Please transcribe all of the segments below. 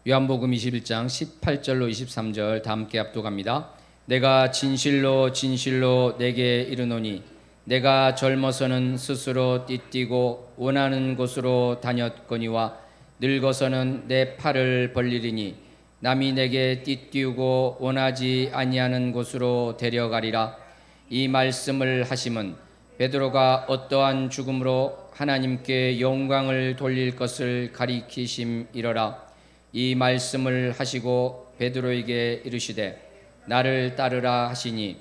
요한복음 21장 18절로 23절 다 함께 합독합니다. 내가 진실로 진실로 내게 이르노니 내가 젊어서는 스스로 띠뛰고 원하는 곳으로 다녔거니와 늙어서는 내 팔을 벌리리니 남이 내게 띠띠우고 원하지 아니하는 곳으로 데려가리라. 이 말씀을 하심은 베드로가 어떠한 죽음으로 하나님께 영광을 돌릴 것을 가리키심이러라. 이 말씀을 하시고 베드로에게 이르시되 나를 따르라 하시니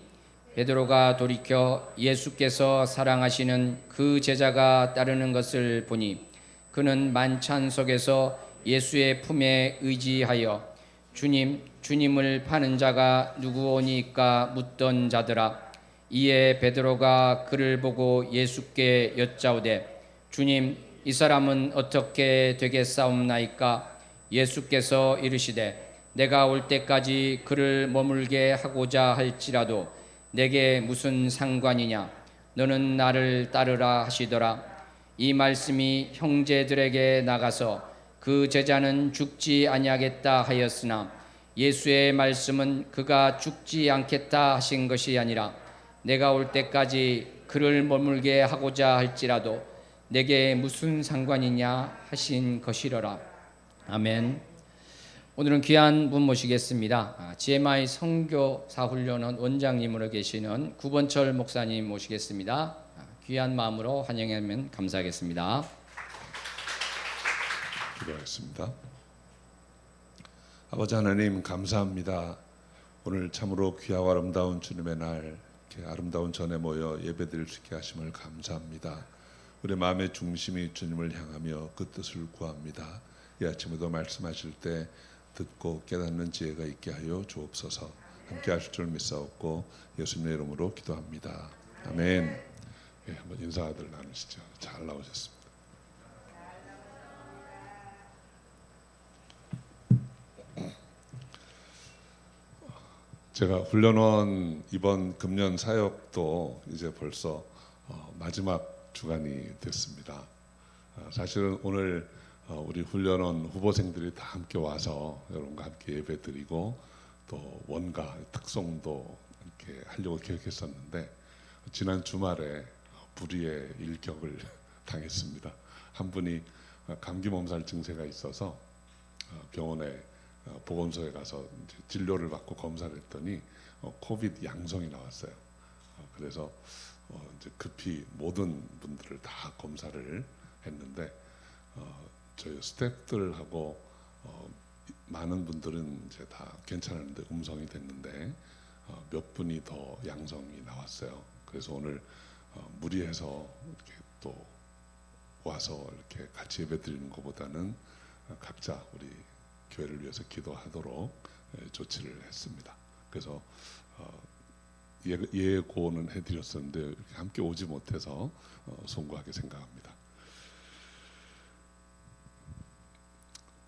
베드로가 돌이켜 예수께서 사랑하시는 그 제자가 따르는 것을 보니 그는 만찬 속에서 예수의 품에 의지하여 주님을 파는 자가 누구오니까 묻던 자더라. 이에 베드로가 그를 보고 예수께 여짜오되 주님, 이 사람은 어떻게 되겠사옵나이까? 예수께서 이르시되 내가 올 때까지 그를 머물게 하고자 할지라도 내게 무슨 상관이냐? 너는 나를 따르라 하시더라. 이 말씀이 형제들에게 나가서 그 제자는 죽지 아니하겠다 하였으나 예수의 말씀은 그가 죽지 않겠다 하신 것이 아니라 내가 올 때까지 그를 머물게 하고자 할지라도 내게 무슨 상관이냐 하신 것이로라. 아멘. 오늘은 귀한 분 모시겠습니다. GMI 선교사 훈련원 원장님으로 계시는 구본철 목사님 모시겠습니다. 귀한 마음으로 환영하면 감사하겠습니다. 기도하겠습니다. 아버지 하나님 감사합니다. 오늘 참으로 귀하고 아름다운 주님의 날 이렇게 아름다운 전에 모여 예배드릴 수 있게 하심을 감사합니다. 우리 마음의 중심이 주님을 향하며 그 뜻을 구합니다. 이 아침에도 말씀하실 때 듣고 깨닫는 지혜가 있게 하여 주옵소서. 함께 하실 줄 믿사옵고 예수님의 이름으로 기도합니다. 아멘. 예, 한번 인사들 나누시죠. 잘 나오셨습니다. 제가 훈련원 이번 금년 사역도 이제 벌써 마지막 주간이 됐습니다. 사실은 오늘 우리 훈련원 후보생들이 다 함께 와서 여러분과 함께 예배드리고 또 원가 특송도 이렇게 하려고 계획했었는데 지난 주말에 불의의 일격을 당했습니다. 한 분이 감기 몸살 증세가 있어서 병원에 보건소에 가서 이제 진료를 받고 검사를 했더니 코비드 양성이 나왔어요. 그래서 이제 급히 모든 분들을 다 검사를 했는데 저희 스태프들하고 많은 분들은 이제 다 괜찮았는데 음성이 됐는데 몇 분이 더 양성이 나왔어요. 그래서 오늘 무리해서 이렇게 또 와서 이렇게 같이 예배드리는 것보다는 각자 우리 교회를 위해서 기도하도록 조치를 했습니다. 그래서 예고는 해드렸었는데 함께 오지 못해서 송구하게 생각합니다.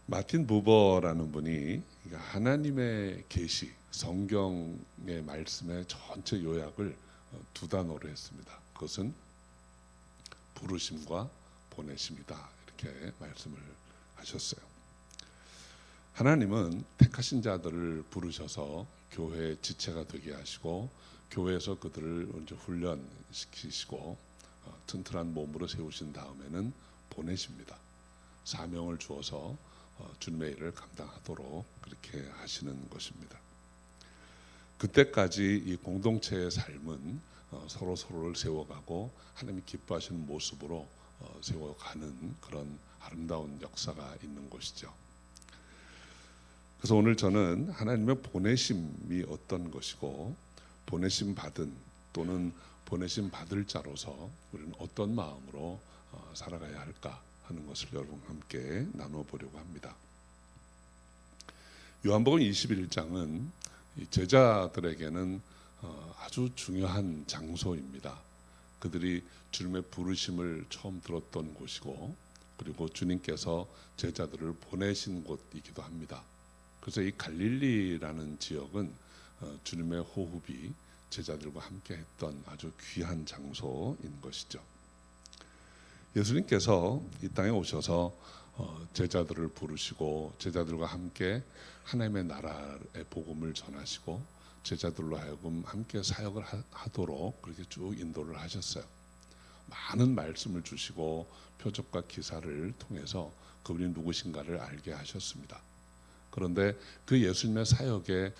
마틴 부버라는 분이 하나님의 계시, 성경의 말씀의 전체 요약을 두 단어로 했습니다. 그것은 부르심과 보내심이다. 이렇게 말씀을 하셨어요. 하나님은 택하신 자들을 부르셔서 교회의 지체가 되게 하시고 교회에서 그들을 먼저 훈련시키시고 튼튼한 몸으로 세우신 다음에는 보내십니다. 사명을 주어서 주님의 일을 감당하도록 그렇게 하시는 것입니다. 그때까지 이 공동체의 삶은 서로를 세워가고 하나님이 기뻐하시는 모습으로 세워가는 그런 아름다운 역사가 있는 것이죠. 그래서 오늘 저는 하나님의 보내심이 어떤 것이고 보내심 받은 또는 보내심 받을 자로서 우리는 어떤 마음으로 살아가야 할까 하는 것을 여러분과 함께 나누어 보려고 합니다. 요한복음 21장은 제자들에게는 아주 중요한 장소입니다. 그들이 주님의 부르심을 처음 들었던 곳이고 그리고 주님께서 제자들을 보내신 곳이기도 합니다. 그래서 이 갈릴리라는 지역은 주님의 호흡이 제자들과 함께 했던 아주 귀한 장소인 것이죠. 예수님께서 이 땅에 오셔서 제자들을 부르시고 제자들과 함께 하나님의 나라의 복음을 전하시고 제자들로 하여금 함께 사역을 하도록 그렇게 쭉 인도를 하셨어요. 많은 말씀을 주시고 표적과 기사를 통해서 그분이 누구신가를 알게 하셨습니다. 그런데 그 예수님의 사역의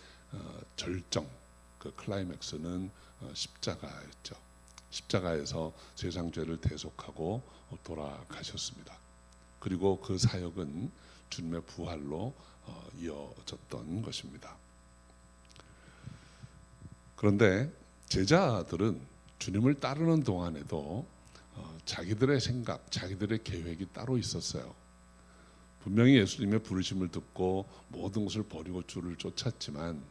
절정, 그 클라이맥스는 십자가였죠. 십자가에서 세상 죄를 대속하고 돌아가셨습니다. 그리고 그 사역은 주님의 부활로 이어졌던 것입니다. 그런데 제자들은 주님을 따르는 동안에도 자기들의 생각, 자기들의 계획이 따로 있었어요. 분명히 예수님의 부르심을 듣고 모든 것을 버리고 주를 쫓았지만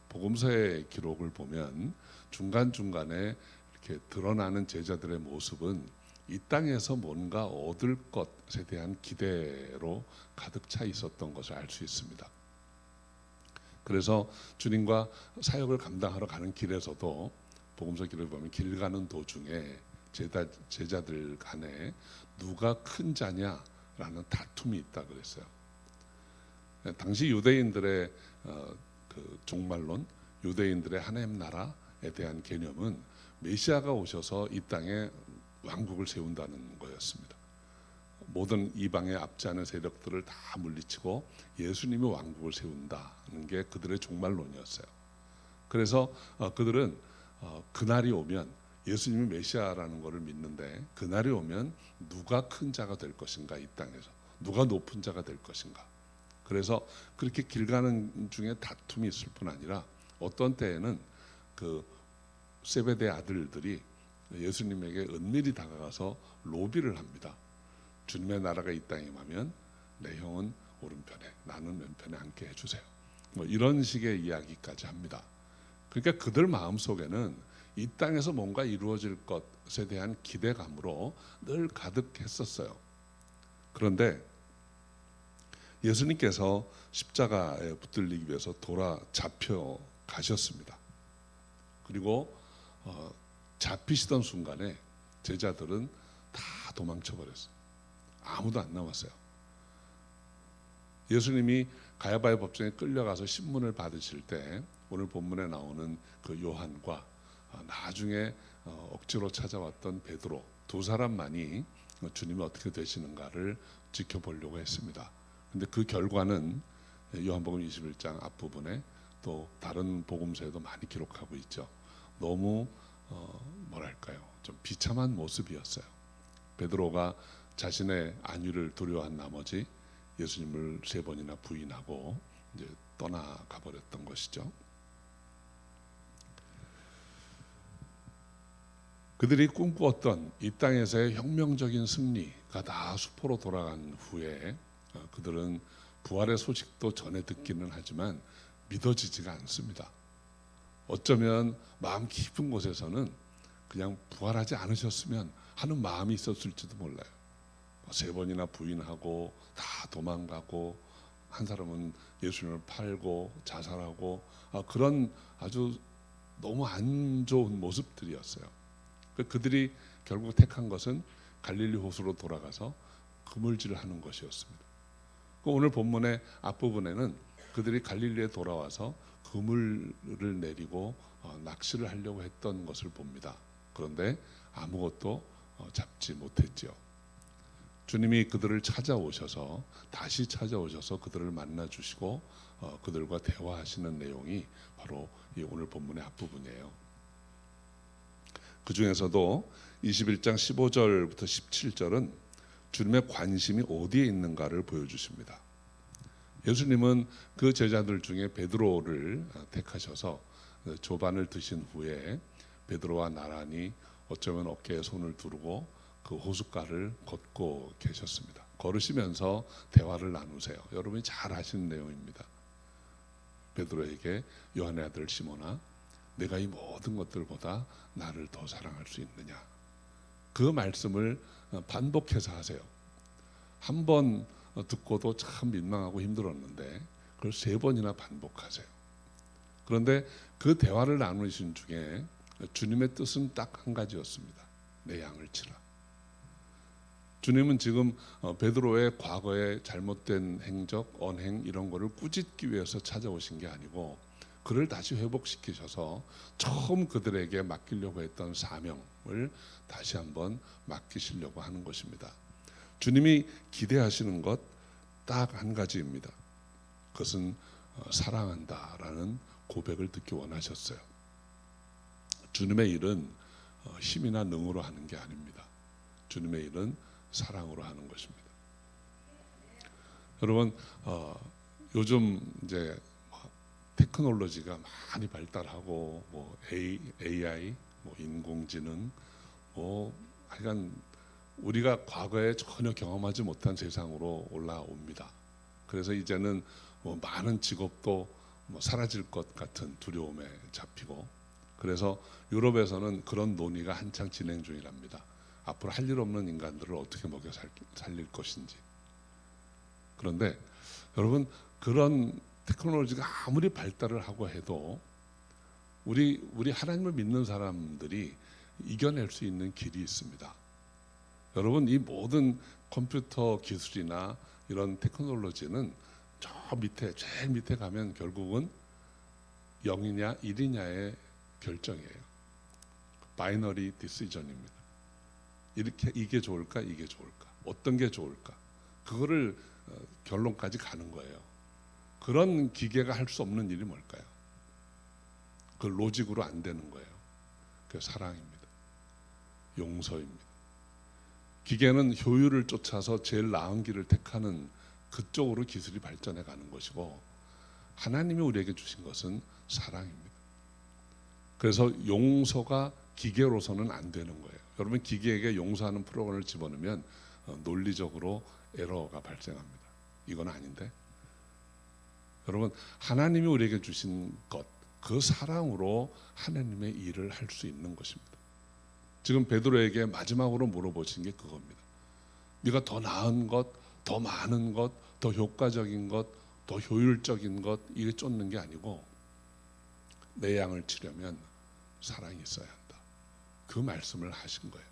복음서의 기록을 보면 중간중간에 이렇게 드러나는 제자들의 모습은 이 땅에서 뭔가 얻을 것에 대한 기대로 가득 차 있었던 것을 알 수 있습니다. 그래서 주님과 사역을 감당하러 가는 길에서도 복음서 기록을 보면 길 가는 도중에 제자들 간에 누가 큰 자냐라는 다툼이 있다 그랬어요. 당시 유대인들의 그 종말론, 유대인들의 하나님 나라에 대한 개념은 메시아가 오셔서 이 땅에 왕국을 세운다는 거였습니다. 모든 이방의 압제하는 세력들을 다 물리치고 예수님이 왕국을 세운다는 게 그들의 종말론이었어요. 그래서 그들은 그날이 오면 예수님이 메시아라는 것을 믿는데 그날이 오면 누가 큰 자가 될 것인가, 이 땅에서 누가 높은 자가 될 것인가. 그래서 그렇게 길 가는 중에 다툼이 있을 뿐 아니라 어떤 때에는 그 세베대 아들들이 예수님에게 은밀히 다가가서 로비를 합니다. 주님의 나라가 이 땅에 임하면 내 형은 오른편에 나는 왼편에 앉게 해주세요. 뭐 이런 식의 이야기까지 합니다. 그러니까 그들 마음속에는 이 땅에서 뭔가 이루어질 것에 대한 기대감으로 늘 가득했었어요. 그런데 예수님께서 십자가에 붙들리기 위해서 잡혀 가셨습니다. 그리고 잡히시던 순간에 제자들은 다 도망쳐 버렸어요. 아무도 안 남았어요. 예수님이 가야바의 법정에 끌려가서 신문을 받으실 때 오늘 본문에 나오는 그 요한과 나중에 억지로 찾아왔던 베드로 두 사람만이 주님이 어떻게 되시는가를 지켜보려고 했습니다. 근데 그 결과는 요한복음 21장 앞부분에 또 다른 복음서에도 많이 기록하고 있죠. 너무 뭐랄까요, 좀 비참한 모습이었어요. 베드로가 자신의 안위를 두려워한 나머지 예수님을 3번이나 부인하고 이제 떠나가 버렸던 것이죠. 그들이 꿈꾸었던 이 땅에서의 혁명적인 승리가 다 수포로 돌아간 후에 그들은 부활의 소식도 전해 듣기는 하지만 믿어지지가 않습니다. 어쩌면 마음 깊은 곳에서는 그냥 부활하지 않으셨으면 하는 마음이 있었을지도 몰라요. 3번이나 부인하고 다 도망가고 한 사람은 예수님을 팔고 자살하고 그런 아주 너무 안 좋은 모습들이었어요. 그들이 결국 택한 것은 갈릴리 호수로 돌아가서 그물질을 하는 것이었습니다. 오늘 본문의 앞부분에는 그들이 갈릴리에 돌아와서 그물을 내리고 낚시를 하려고 했던 것을 봅니다. 그런데 아무것도 잡지 못했지요. 주님이 그들을 다시 찾아오셔서 그들을 만나 주시고 그들과 대화하시는 내용이 바로 이 오늘 본문의 앞부분이에요. 그 중에서도 21장 15절부터 17절은 주님의 관심이 어디에 있는가를 보여주십니다. 예수님은 그 제자들 중에 베드로를 택하셔서 조반을 드신 후에 베드로와 나란히 어쩌면 어깨에 손을 두르고 그 호숫가를 걷고 계셨습니다. 걸으시면서 대화를 나누세요. 여러분이 잘 아시는 내용입니다. 베드로에게 요한의 아들 시몬아, 내가 이 모든 것들보다 나를 더 사랑할 수 있느냐. 그 말씀을 반복해서 하세요. 한 번 듣고도 참 민망하고 힘들었는데 그걸 3번이나 반복하세요. 그런데 그 대화를 나누신 중에 주님의 뜻은 딱 한 가지였습니다. 내 양을 치라. 주님은 지금 베드로의 과거의 잘못된 행적, 언행 이런 거를 꾸짖기 위해서 찾아오신 게 아니고 그를 다시 회복시키셔서 처음 그들에게 맡기려고 했던 사명을 다시 한번 맡기시려고 하는 것입니다. 주님이 기대하시는 것 딱 한 가지입니다. 그것은 사랑한다라는 고백을 듣기 원하셨어요. 주님의 일은 힘이나 능으로 하는 게 아닙니다. 주님의 일은 사랑으로 하는 것입니다. 여러분, 요즘 이제 테크놀로지가 많이 발달하고 뭐 AI, 뭐 인공지능, 뭐 하여간 우리가 과거에 전혀 경험하지 못한 세상으로 올라옵니다. 그래서 이제는 뭐 많은 직업도 뭐 사라질 것 같은 두려움에 잡히고, 그래서 유럽에서는 그런 논의가 한창 진행 중이랍니다. 앞으로 할 일 없는 인간들을 어떻게 먹여 살릴 것인지. 그런데 여러분, 그런 테크놀로지가 아무리 발달을 하고 해도 우리 하나님을 믿는 사람들이 이겨낼 수 있는 길이 있습니다. 여러분, 이 모든 컴퓨터 기술이나 이런 테크놀로지는 저 밑에 제일 밑에 가면 결국은 0이냐 1이냐의 결정이에요. 바이너리 디시전입니다. 이게 좋을까 이게 좋을까 어떤 게 좋을까 그거를 결론까지 가는 거예요. 그런 기계가 할 수 없는 일이 뭘까요? 그 로직으로 안 되는 거예요. 그 사랑입니다. 용서입니다. 기계는 효율을 쫓아서 제일 나은 길을 택하는 그쪽으로 기술이 발전해 가는 것이고, 하나님이 우리에게 주신 것은 사랑입니다. 그래서 용서가 기계로서는 안 되는 거예요. 여러분, 기계에게 용서하는 프로그램을 집어넣으면 논리적으로 에러가 발생합니다. 이건 아닌데, 여러분, 하나님이 우리에게 주신 것, 그 사랑으로 하나님의 일을 할 수 있는 것입니다. 지금 베드로에게 마지막으로 물어보신 게 그겁니다. 네가 더 나은 것, 더 많은 것, 더 효과적인 것, 더 효율적인 것, 이게 쫓는 게 아니고 내 양을 치려면 사랑이 있어야 한다. 그 말씀을 하신 거예요.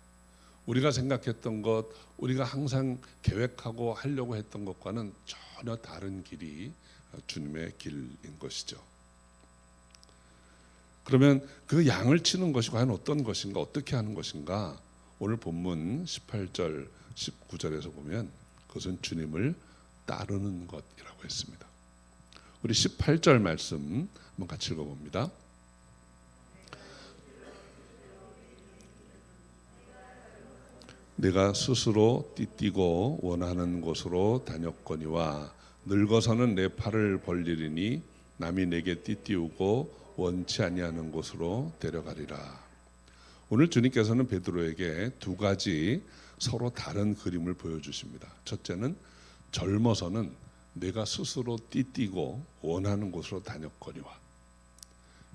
우리가 생각했던 것, 우리가 항상 계획하고 하려고 했던 것과는 전혀 다른 길이 주님의 길인 것이죠. 그러면 그 양을 치는 것이 과연 어떤 것인가, 어떻게 하는 것인가? 오늘 본문 18절, 19절에서 보면 그것은 주님을 따르는 것이라고 했습니다. 우리 18절 말씀 한번 같이 읽어봅니다. 내가 스스로 띠띠고 원하는 곳으로 다녔거니와 늙어서는 내 팔을 벌리리니 남이 내게 띠띠우고 원치 아니하는 곳으로 데려가리라. 오늘 주님께서는 베드로에게 두 가지 서로 다른 그림을 보여주십니다. 첫째는 젊어서는 내가 스스로 띠띠고 원하는 곳으로 다녔거니와.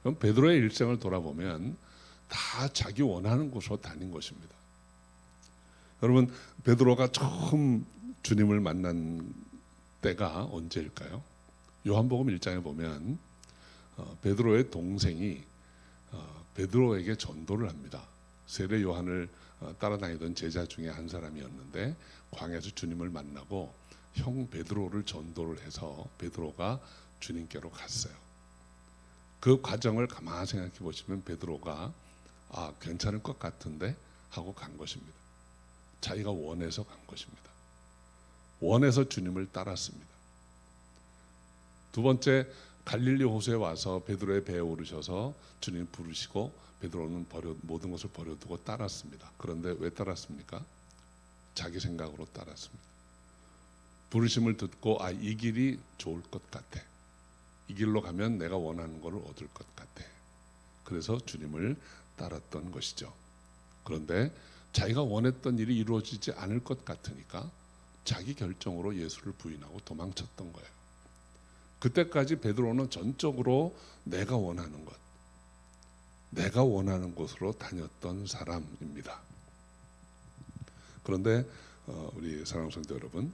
그럼 베드로의 일생을 돌아보면 다 자기 원하는 곳으로 다닌 것입니다. 여러분, 베드로가 처음 주님을 만난 때가 언제일까요? 요한복음 1장에 보면 베드로의 동생이 베드로에게 전도를 합니다. 세례 요한을 따라다니던 제자 중에 한 사람이었는데 광야에서 주님을 만나고 형 베드로를 전도를 해서 베드로가 주님께로 갔어요. 그 과정을 가만히 생각해 보시면 베드로가 괜찮을 것 같은데 하고 간 것입니다. 자기가 원해서 간 것입니다. 원해서 주님을 따랐습니다. 두 번째, 갈릴리 호수에 와서 베드로의 배에 오르셔서 주님 부르시고 베드로는 모든 것을 버려두고 따랐습니다. 그런데 왜 따랐습니까? 자기 생각으로 따랐습니다. 부르심을 듣고 이 길이 좋을 것 같아. 이 길로 가면 내가 원하는 것을 얻을 것 같아. 그래서 주님을 따랐던 것이죠. 그런데 자기가 원했던 일이 이루어지지 않을 것 같으니까 자기 결정으로 예수를 부인하고 도망쳤던 거예요. 그때까지 베드로는 전적으로 내가 원하는 것, 내가 원하는 곳으로 다녔던 사람입니다. 그런데 우리 사랑하는 성도 여러분,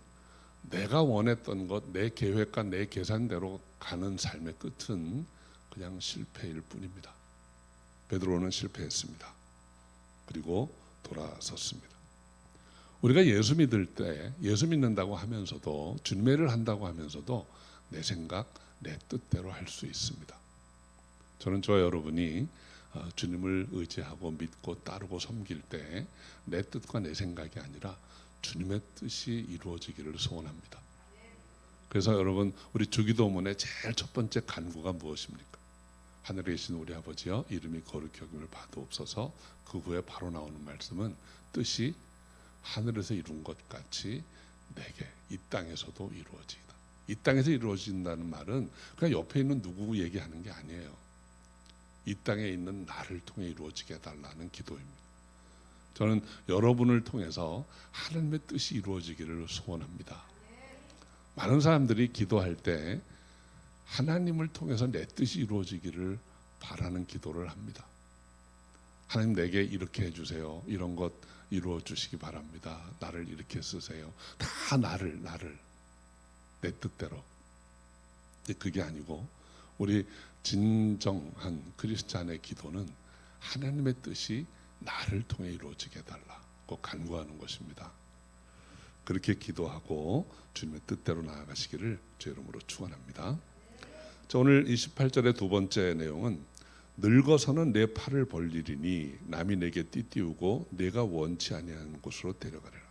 내가 원했던 것, 내 계획과 내 계산대로 가는 삶의 끝은 그냥 실패일 뿐입니다. 베드로는 실패했습니다. 그리고 돌아섰습니다. 우리가 예수 믿을 때 예수 믿는다고 하면서도 주님의 일을 한다고 하면서도 내 생각, 내 뜻대로 할 수 있습니다. 저는 저 여러분이 주님을 의지하고 믿고 따르고 섬길 때 내 뜻과 내 생각이 아니라 주님의 뜻이 이루어지기를 소원합니다. 그래서 여러분, 우리 주기도문의 제일 첫 번째 간구가 무엇입니까? 하늘에 계신 우리 아버지여, 이름이 거룩히 여김을 받으옵소서. 그 후에 바로 나오는 말씀은 뜻이 하늘에서 이룬 것 같이 내게 이 땅에서도 이루어지이다. 이 땅에서 이루어진다는 말은 그냥 옆에 있는 누구 얘기하는 게 아니에요. 이 땅에 있는 나를 통해 이루어지게 해달라는 기도입니다. 저는 여러분을 통해서 하나님의 뜻이 이루어지기를 소원합니다. 많은 사람들이 기도할 때 하나님을 통해서 내 뜻이 이루어지기를 바라는 기도를 합니다. 하나님, 내게 이렇게 해주세요. 이런 것 이루어 주시기 바랍니다. 나를 이렇게 쓰세요. 다 나를 내 뜻대로. 그게 아니고 우리 진정한 크리스찬의 기도는 하나님의 뜻이 나를 통해 이루어지게 해달라고 간구하는 것입니다. 그렇게 기도하고 주님의 뜻대로 나아가시기를 주 이름으로 축원합니다. 자, 오늘 28절의 두 번째 내용은 늙어서는 내 팔을 벌리리니 남이 내게 띠띠우고 내가 원치 아니하는 곳으로 데려가리라.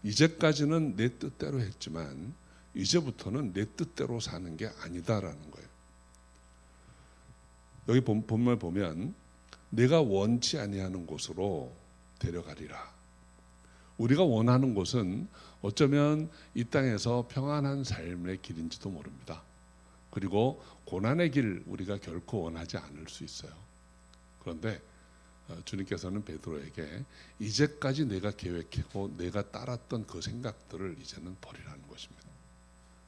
이제까지는 내 뜻대로 했지만 이제부터는 내 뜻대로 사는 게 아니다라는 거예요. 여기 본문을 보면 내가 원치 아니하는 곳으로 데려가리라. 우리가 원하는 곳은 어쩌면 이 땅에서 평안한 삶의 길인지도 모릅니다. 그리고 고난의 길 우리가 결코 원하지 않을 수 있어요. 그런데 주님께서는 베드로에게 이제까지 내가 계획하고 내가 따랐던 그 생각들을 이제는 버리라는 것입니다.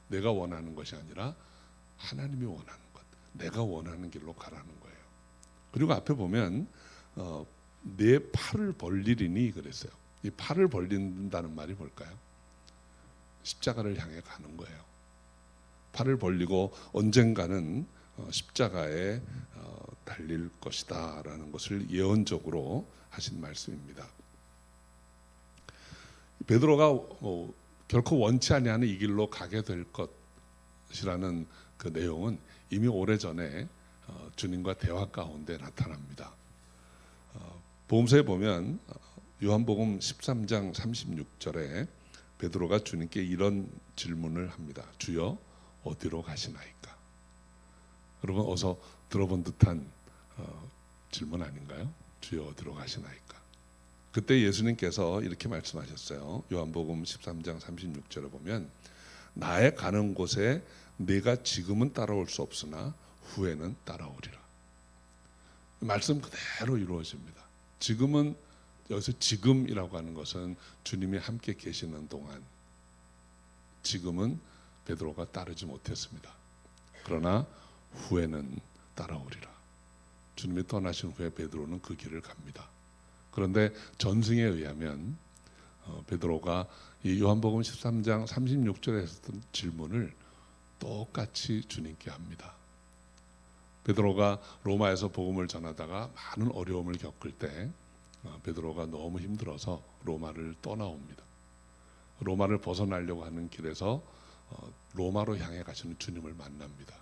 내가 원하는 것이 아니라 하나님이 원하는 것, 내가 원하는 길로 가라는 거예요. 그리고 앞에 보면 내 팔을 벌리리니 그랬어요. 이 팔을 벌린다는 말이 뭘까요? 십자가를 향해 가는 거예요. 팔을 벌리고 언젠가는 십자가에 달릴 것이다라는 것을 예언적으로 하신 말씀입니다. 베드로가 결코 원치 아니하는 이 길로 가게 될 것이라는 그 내용은 이미 오래전에 주님과 대화 가운데 나타납니다. 복음서에 보면 요한복음 13장 36절에 베드로가 주님께 이런 질문을 합니다. 주여, 어디로 가시나이까? 여러분, 어서 들어본 듯한 질문 아닌가요? 주여, 어디로 가시나이까? 그때 예수님께서 이렇게 말씀하셨어요. 요한복음 13장 36절에 보면 나의 가는 곳에 내가 지금은 따라올 수 없으나 후에는 따라오리라. 말씀 그대로 이루어집니다. 지금은, 여기서 지금이라고 하는 것은 주님이 함께 계시는 동안, 지금은 베드로가 따르지 못했습니다. 그러나 후에는 따라오리라. 주님이 떠나신 후에 베드로는 그 길을 갑니다. 그런데 전승에 의하면 베드로가 이 요한복음 13장 36절에 했던 질문을 똑같이 주님께 합니다. 베드로가 로마에서 복음을 전하다가 많은 어려움을 겪을 때 베드로가 너무 힘들어서 로마를 떠나옵니다. 로마를 벗어나려고 하는 길에서 로마로 향해 가시는 주님을 만납니다.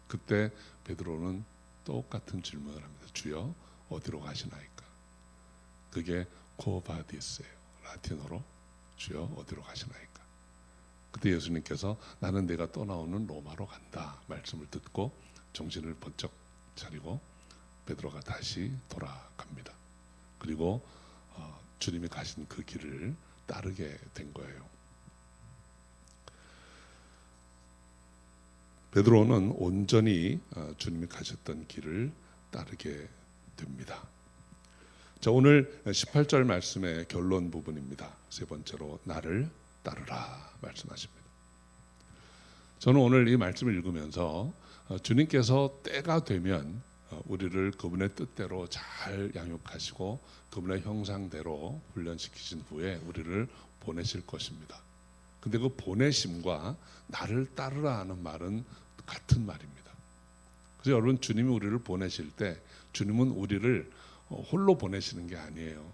그때 베드로는 똑같은 질문을 합니다. 주여, 어디로 가시나이까? 그게 코바디스예요. 라틴어로 주여, 어디로 가시나이까? 그때 예수님께서 나는 내가 떠나오는 로마로 간다 말씀을 듣고 정신을 번쩍 차리고 베드로가 다시 돌아갑니다. 그리고 주님이 가신 그 길을 따르게 된 거예요. 베드로는 온전히 주님이 가셨던 길을 따르게 됩니다. 자, 오늘 18절 말씀의 결론 부분입니다. 세 번째로 나를 따르라 말씀하십니다. 저는 오늘 이 말씀을 읽으면서 주님께서 때가 되면 우리를 그분의 뜻대로 잘 양육하시고 그분의 형상대로 훈련시키신 후에 우리를 보내실 것입니다. 근데 그 보내심과 나를 따르라 하는 말은 같은 말입니다. 그래서 여러분, 주님이 우리를 보내실 때 주님은 우리를 홀로 보내시는 게 아니에요.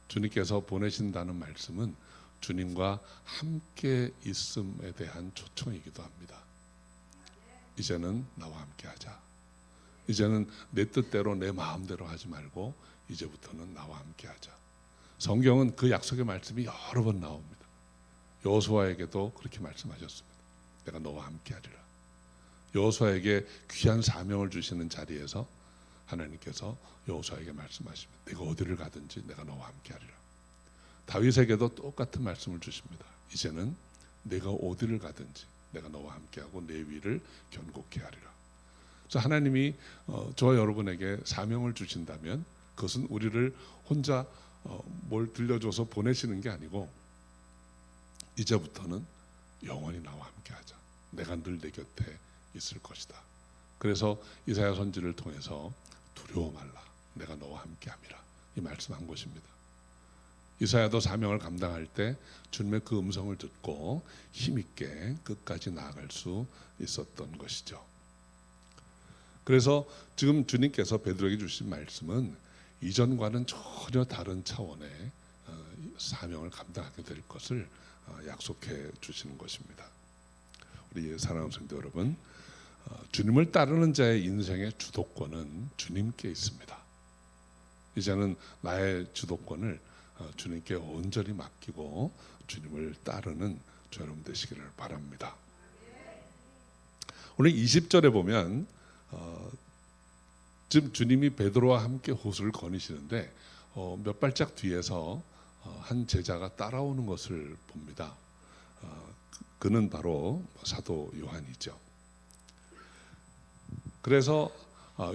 주님께서 보내신다는 말씀은 주님과 함께 있음에 대한 초청이기도 합니다. 이제는 나와 함께 하자. 이제는 내 뜻대로 내 마음대로 하지 말고 이제부터는 나와 함께 하자. 성경은 그 약속의 말씀이 여러 번 나옵니다. 여호수아에게도 그렇게 말씀하셨습니다. 내가 너와 함께 하리라. 여호수아에게 귀한 사명을 주시는 자리에서 하나님께서 여호수아에게 말씀하십니다. 내가 어디를 가든지 내가 너와 함께 하리라. 다윗에게도 똑같은 말씀을 주십니다. 이제는 내가 어디를 가든지 내가 너와 함께하고 내 위를 견고케 하리라. 그래서 하나님이 저와 여러분에게 사명을 주신다면 그것은 우리를 혼자 뭘 들려줘서 보내시는 게 아니고 이제부터는 영원히 나와 함께하자. 내가 늘 내 곁에 있을 것이다. 그래서 이사야 선지를 통해서 두려워 말라. 내가 너와 함께함이라. 이 말씀한 것입니다. 이사야도 사명을 감당할 때 주님의 그 음성을 듣고 힘있게 끝까지 나아갈 수 있었던 것이죠. 그래서 지금 주님께서 베드로에게 주신 말씀은 이전과는 전혀 다른 차원의 사명을 감당하게 될 것을 약속해 주시는 것입니다. 우리 사랑하는 성도 여러분, 주님을 따르는 자의 인생의 주도권은 주님께 있습니다. 이제는 나의 주도권을 주님께 온전히 맡기고 주님을 따르는 저 여러분 되시기를 바랍니다. 오늘 20절에 보면 지금 주님이 베드로와 함께 호수를 거니시는데 몇 발짝 뒤에서 한 제자가 따라오는 것을 봅니다. 그는 바로 사도 요한이죠. 그래서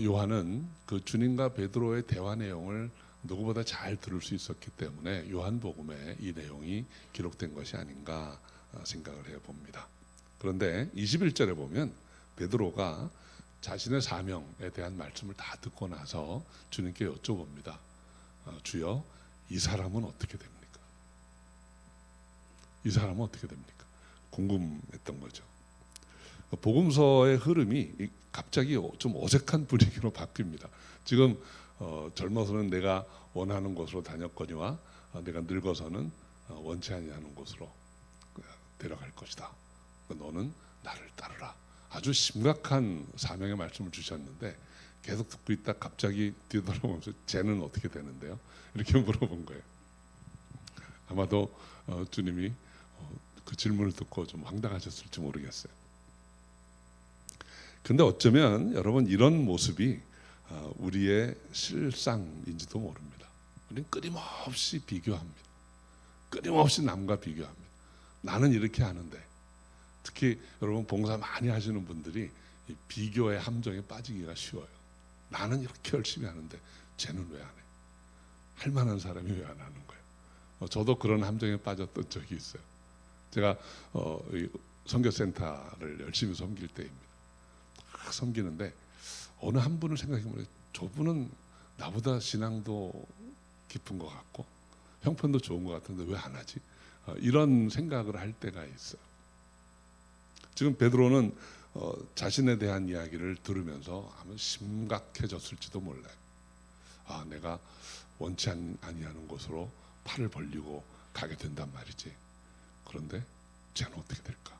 요한은 그 주님과 베드로의 대화 내용을 누구보다 잘 들을 수 있었기 때문에 요한복음에 이 내용이 기록된 것이 아닌가 생각을 해봅니다. 그런데 21절에 보면 베드로가 자신의 사명에 대한 말씀을 다 듣고 나서 주님께 여쭤봅니다. 주여, 이 사람은 어떻게 됩니까? 이 사람은 어떻게 됩니까? 궁금했던 거죠. 복음서의 흐름이 갑자기 좀 어색한 분위기로 바뀝니다. 지금 젊어서는 내가 원하는 곳으로 다녔거니와 내가 늙어서는 원치 아니하는 곳으로 데려갈 것이다. 너는 나를 따르라. 아주 심각한 사명의 말씀을 주셨는데 계속 듣고 있다 갑자기 뒤돌아보면서 쟤는 어떻게 되는데요? 이렇게 물어본 거예요. 아마도 주님이 그 질문을 듣고 좀 황당하셨을지 모르겠어요. 근데 어쩌면 여러분 이런 모습이 우리의 실상인지도 모릅니다. 우리는 끊임없이 비교합니다. 끊임없이 남과 비교합니다. 나는 이렇게 하는데, 특히 여러분 봉사 많이 하시는 분들이 이 비교의 함정에 빠지기가 쉬워요. 나는 이렇게 열심히 하는데 쟤는 왜 안 해? 할 만한 사람이 왜 안 하는 거예요? 저도 그런 함정에 빠졌던 적이 있어요. 제가 선교센터를 열심히 섬길 때입니다. 막 섬기는데 어느 한 분을 생각해보면 저분은 나보다 신앙도 깊은 것 같고 형편도 좋은 것 같은데 왜 안 하지? 이런 생각을 할 때가 있어요. 지금 베드로는 자신에 대한 이야기를 들으면서 아마 심각해졌을지도 몰라요. 내가 원치 아니하는 곳으로 팔을 벌리고 가게 된단 말이지. 그런데 쟤는 어떻게 될까?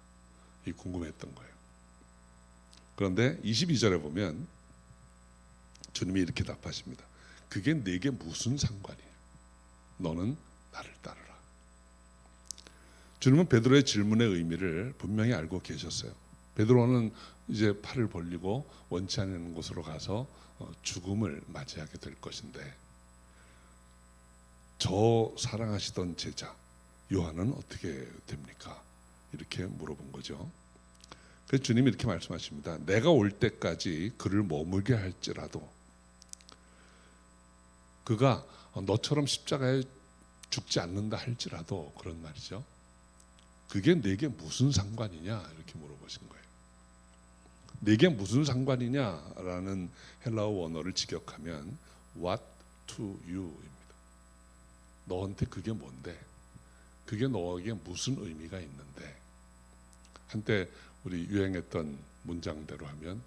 이 궁금했던 거예요. 그런데 22절에 보면 주님이 이렇게 답하십니다. 그게 내게 무슨 상관이야? 너는 나를 따르라. 주님은 베드로의 질문의 의미를 분명히 알고 계셨어요. 베드로는 이제 팔을 벌리고 원치 않는 곳으로 가서 죽음을 맞이하게 될 것인데 저 사랑하시던 제자 요한은 어떻게 됩니까? 이렇게 물어본 거죠. 그래서 주님이 이렇게 말씀하십니다. 내가 올 때까지 그를 머물게 할지라도 그가 너처럼 십자가에 죽지 않는다 할지라도 그런 말이죠. 그게 내게 무슨 상관이냐 이렇게 물어보신 거예요. 내게 무슨 상관이냐라는 헬라어 원어를 직역하면 what to you입니다. 너한테 그게 뭔데? 그게 너에게 무슨 의미가 있는데? 한때 우리 유행했던 문장대로 하면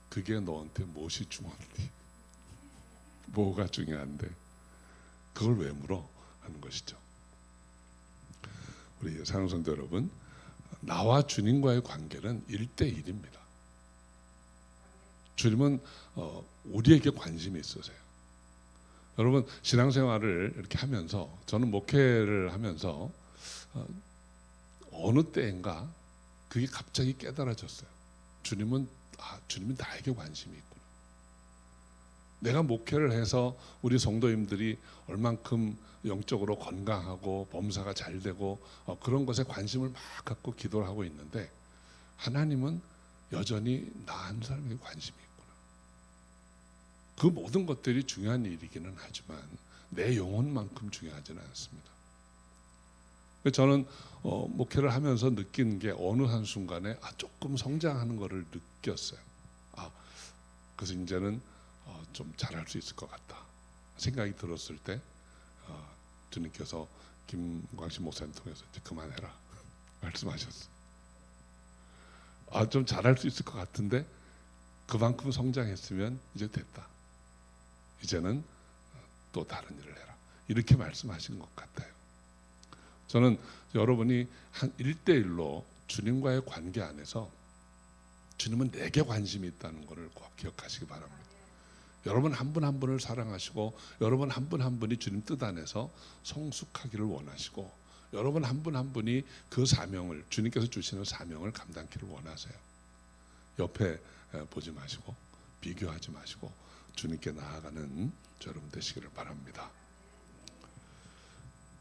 그게 너한테 무엇이 중요한데? 뭐가 중요한데? 그걸 왜 물어? 하는 것이죠. 우리 사랑하는 성도 여러분, 나와 주님과의 관계는 1대1입니다. 주님은 우리에게 관심이 있으세요. 여러분, 신앙생활을 이렇게 하면서, 저는 목회를 하면서 어느 때인가 그게 갑자기 깨달아졌어요. 주님이 나에게 관심이 있구나. 내가 목회를 해서 우리 성도님들이 얼만큼 영적으로 건강하고 범사가 잘 되고 그런 것에 관심을 막 갖고 기도를 하고 있는데, 하나님은 여전히 나 한 사람에게 관심이 있구나. 그 모든 것들이 중요한 일이기는 하지만 내 영혼만큼 중요하지는 않습니다. 저는 목회를 하면서 느낀 게, 어느 한순간에 조금 성장하는 것을 느꼈어요. 그래서 이제는 좀 잘할 수 있을 것 같다 생각이 들었을 때 주님께서 김광식 목사님 통해서 이제 그만해라 말씀하셨어요. 좀 잘할 수 있을 것 같은데 그만큼 성장했으면 이제 됐다. 이제는 또 다른 일을 해라. 이렇게 말씀하신 것 같아요. 저는 여러분이 한 1대1로 주님과의 관계 안에서 주님은 내게 관심이 있다는 것을 꼭 기억하시기 바랍니다. 여러분 한 분 한 분을 사랑하시고, 여러분 한 분 한 분이 주님 뜻 안에서 성숙하기를 원하시고, 여러분 한 분 한 분이 그 사명을, 주님께서 주시는 사명을 감당키를 원하세요. 옆에 보지 마시고 비교하지 마시고 주님께 나아가는 여러분 되시기를 바랍니다.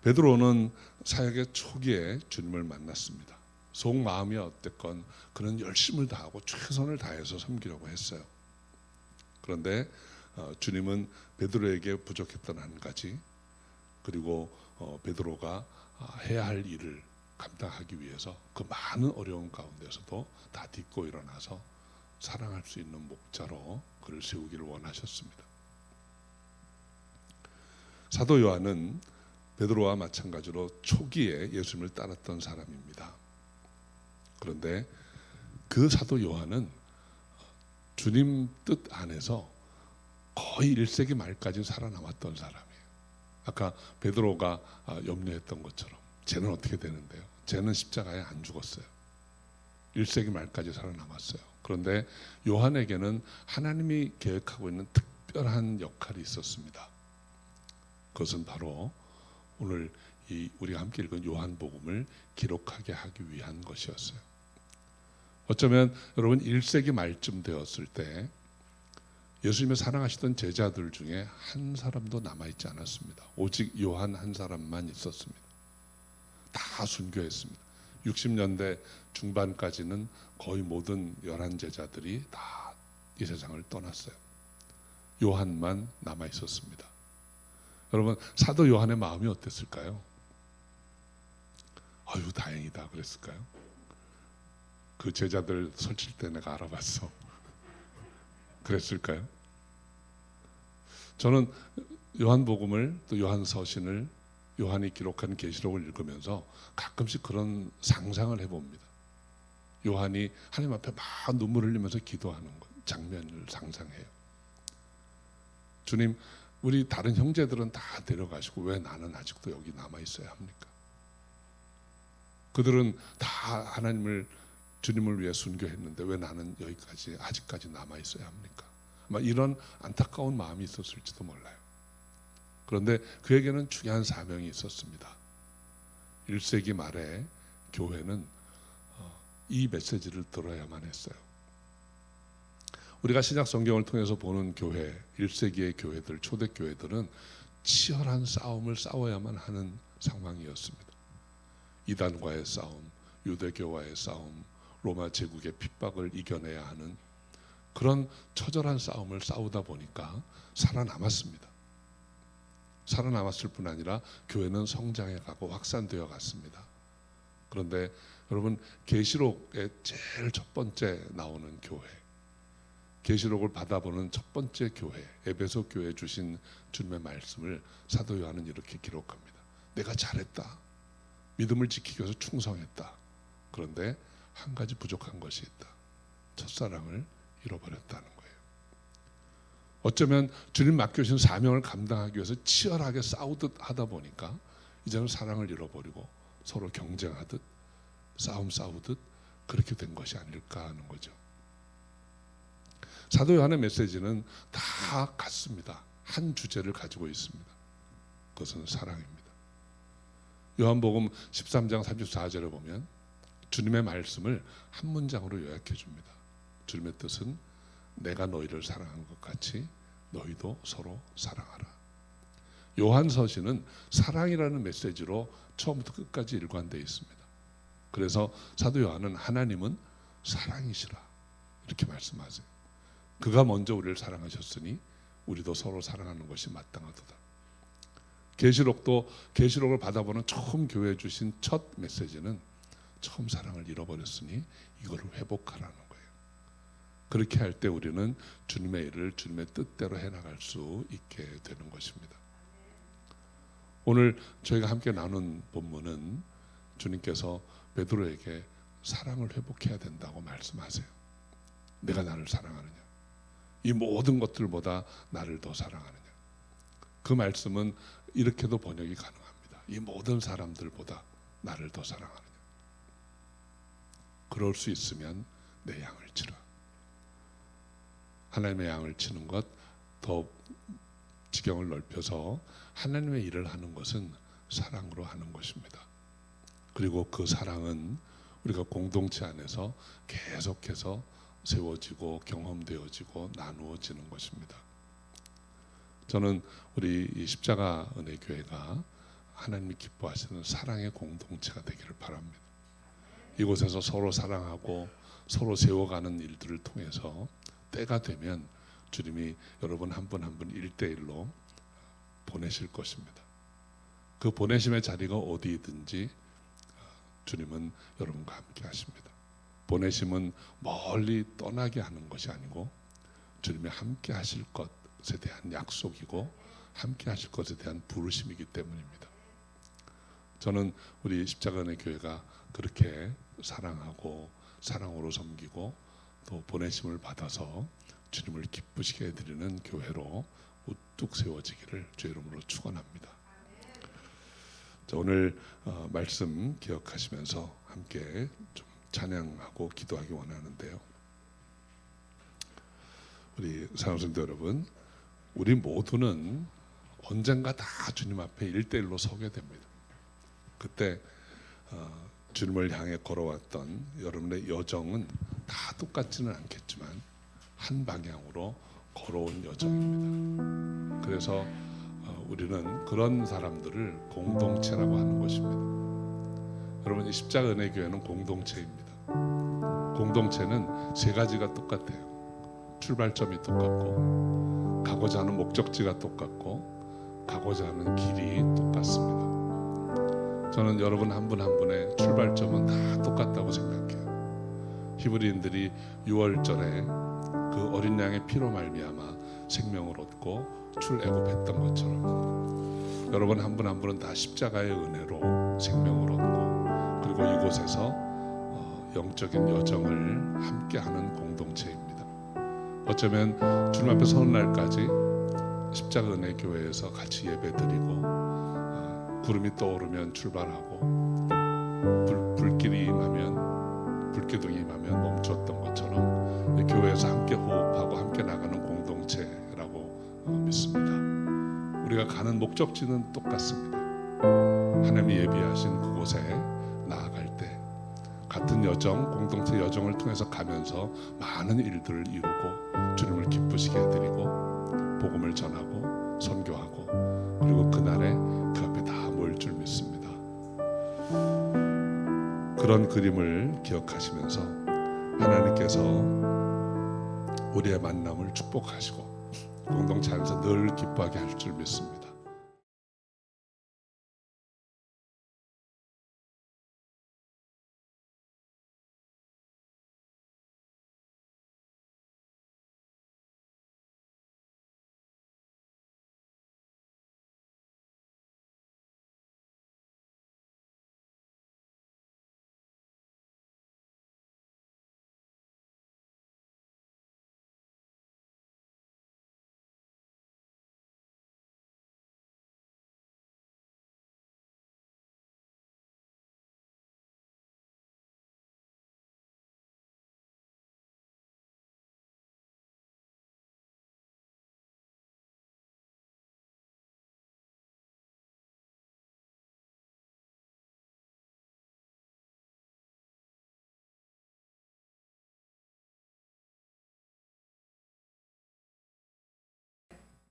베드로는 사역의 초기에 주님을 만났습니다. 속 마음이 어땠건 그는 열심을 다하고 최선을 다해서 섬기려고 했어요. 그런데 주님은 베드로에게 부족했던 한 가지, 그리고 베드로가 해야 할 일을 감당하기 위해서 그 많은 어려움 가운데서도 다 딛고 일어나서 사랑할 수 있는 목자로 그를 세우기를 원하셨습니다. 사도 요한은 베드로와 마찬가지로 초기에 예수님을 따랐던 사람입니다. 그런데 그 사도 요한은 주님 뜻 안에서 거의 1세기 말까지 살아남았던 사람이에요. 아까 베드로가 염려했던 것처럼 쟤는 어떻게 되는데요? 쟤는 십자가에 안 죽었어요. 1세기 말까지 살아남았어요. 그런데 요한에게는 하나님이 계획하고 있는 특별한 역할이 있었습니다. 그것은 바로 오늘 우리가 함께 읽은 요한복음을 기록하게 하기 위한 것이었어요. 어쩌면 여러분 1세기 말쯤 되었을 때 예수님의 사랑하시던 제자들 중에 한 사람도 남아있지 않았습니다. 오직 요한 한 사람만 있었습니다. 다 순교했습니다. 60년대 중반까지는 거의 모든 11제자들이 다 이 세상을 떠났어요. 요한만 남아있었습니다. 여러분, 사도 요한의 마음이 어땠을까요? 아유, 다행이다 그랬을까요? 그 제자들 설칠 때 내가 알아봤어 그랬을까요? 저는 요한복음을, 또 요한서신을, 요한이 기록한 계시록을 읽으면서 가끔씩 그런 상상을 해봅니다. 요한이 하나님 앞에 막 눈물을 흘리면서 기도하는 장면을 상상해요. 주님, 우리 다른 형제들은 다 데려가시고 왜 나는 아직도 여기 남아 있어야 합니까? 그들은 다 하나님을, 주님을 위해 순교했는데 왜 나는 여기까지 아직까지 남아 있어야 합니까? 아마 이런 안타까운 마음이 있었을지도 몰라요. 그런데 그에게는 중요한 사명이 있었습니다. 1세기 말에 교회는 이 메시지를 들어야만 했어요. 우리가 신약 성경을 통해서 보는 교회, 1세기의 교회들, 초대교회들은 치열한 싸움을 싸워야만 하는 상황이었습니다. 이단과의 싸움, 유대교와의 싸움, 로마 제국의 핍박을 이겨내야 하는 그런 처절한 싸움을 싸우다 보니까 살아남았습니다. 살아남았을 뿐 아니라 교회는 성장해 가고 확산되어 갔습니다. 그런데 여러분, 계시록의 제일 첫 번째 나오는 교회, 계시록을 받아보는 첫 번째 교회, 에베소 교회에 주신 주님의 말씀을 사도 요한은 이렇게 기록합니다. 내가 잘했다. 믿음을 지키기 위해서 충성했다. 그런데 한 가지 부족한 것이 있다. 첫사랑을 잃어버렸다는 거예요. 어쩌면 주님 맡겨주신 사명을 감당하기 위해서 치열하게 싸우듯 하다 보니까 이제는 사랑을 잃어버리고 서로 경쟁하듯 싸우듯 그렇게 된 것이 아닐까 하는 거죠. 사도 요한의 메시지는 다 같습니다. 한 주제를 가지고 있습니다. 그것은 사랑입니다. 요한복음 13장 34절에 보면 주님의 말씀을 한 문장으로 요약해 줍니다. 주님의 뜻은 내가 너희를 사랑한 것 같이 너희도 서로 사랑하라. 요한서신은 사랑이라는 메시지로 처음부터 끝까지 일관되어 있습니다. 그래서 사도 요한은 하나님은 사랑이시라 이렇게 말씀하세요. 그가 먼저 우리를 사랑하셨으니 우리도 서로 사랑하는 것이 마땅하도다. 계시록도 계시록을 받아보는 처음 교회에 주신 첫 메시지는 처음 사랑을 잃어버렸으니 이거를 회복하라는 거예요. 그렇게 할 때 우리는 주님의 일을 주님의 뜻대로 해나갈 수 있게 되는 것입니다. 오늘 저희가 함께 나눈 본문은 주님께서 베드로에게 사랑을 회복해야 된다고 말씀하세요. 내가 나를 사랑하느냐? 이 모든 것들보다 나를 더 사랑하느냐? 그 말씀은 이렇게도 번역이 가능합니다. 이 모든 사람들보다 나를 더 사랑하느냐? 그럴 수 있으면 내 양을 치라. 하나님의 양을 치는 것, 더 지경을 넓혀서 하나님의 일을 하는 것은 사랑으로 하는 것입니다. 그리고 그 사랑은 우리가 공동체 안에서 계속해서 세워지고 경험되어지고 나누어지는 것입니다. 저는 우리 이 십자가 은혜교회가 하나님이 기뻐하시는 사랑의 공동체가 되기를 바랍니다. 이곳에서 서로 사랑하고 서로 세워가는 일들을 통해서 때가 되면 주님이 여러분 한 분 한 분 1대1로 보내실 것입니다. 그 보내심의 자리가 어디든지 주님은 여러분과 함께 하십니다. 보내심은 멀리 떠나게 하는 것이 아니고 주님이 함께 하실 것에 대한 약속이고 함께 하실 것에 대한 부르심이기 때문입니다. 저는 우리 십자가의 교회가 그렇게 사랑하고 사랑으로 섬기고 또 보내심을 받아서 주님을 기쁘시게 해드리는 교회로 우뚝 세워지기를 주의 이름으로 축원합니다. 자, 오늘 말씀 기억하시면서 함께 좀 찬양하고 기도하기 원하는데요. 우리 사랑성도 여러분, 우리 모두는 언젠가 다 주님 앞에 1대1로 서게 됩니다. 그때 주님을 향해 걸어왔던 여러분의 여정은 다 똑같지는 않겠지만 한 방향으로 걸어온 여정입니다. 그래서 우리는 그런 사람들을 공동체라고 하는 것입니다. 여러분, 이 십자가 은혜교회는 공동체입니다. 공동체는 세 가지가 똑같아요. 출발점이 똑같고 가고자 하는 목적지가 똑같고 가고자 하는 길이 똑같습니다. 저는 여러분 한 분 한 분의 출발점은 다 똑같다고 생각해요. 히브리인들이 6월절에 그 어린 양의 피로 말미암아 생명을 얻고 출애굽했던 것처럼 여러분 한 분 한 분은 다 십자가의 은혜로 생명을 얻고 그리고 이곳에서 영적인 여정을 함께하는 공동체입니다. 어쩌면 주님 앞에 서는 날까지 십자가 은혜 교회에서 같이 예배드리고 구름이 떠오르면 출발하고 불길이 임하면 불기둥이 임하면 멈췄던 것처럼 교회에서 함께 호흡하고 함께 나가는 공동체라고 믿습니다. 우리가 가는 목적지는 똑같습니다. 하나님이 예비하신 그곳에 나아갈 때 같은 여정, 공동체 여정을 통해서 가면서 많은 일들을 이루고 주님을 기쁘시게 해드리고 복음을 전하고 선교하고 그리고 그날에 그 앞에 다 모일 줄 믿습니다. 그런 그림을 기억하시면서 하나님께서 우리의 만남을 축복하시고 공동체 안에서 늘 기뻐하게 할 줄 믿습니다.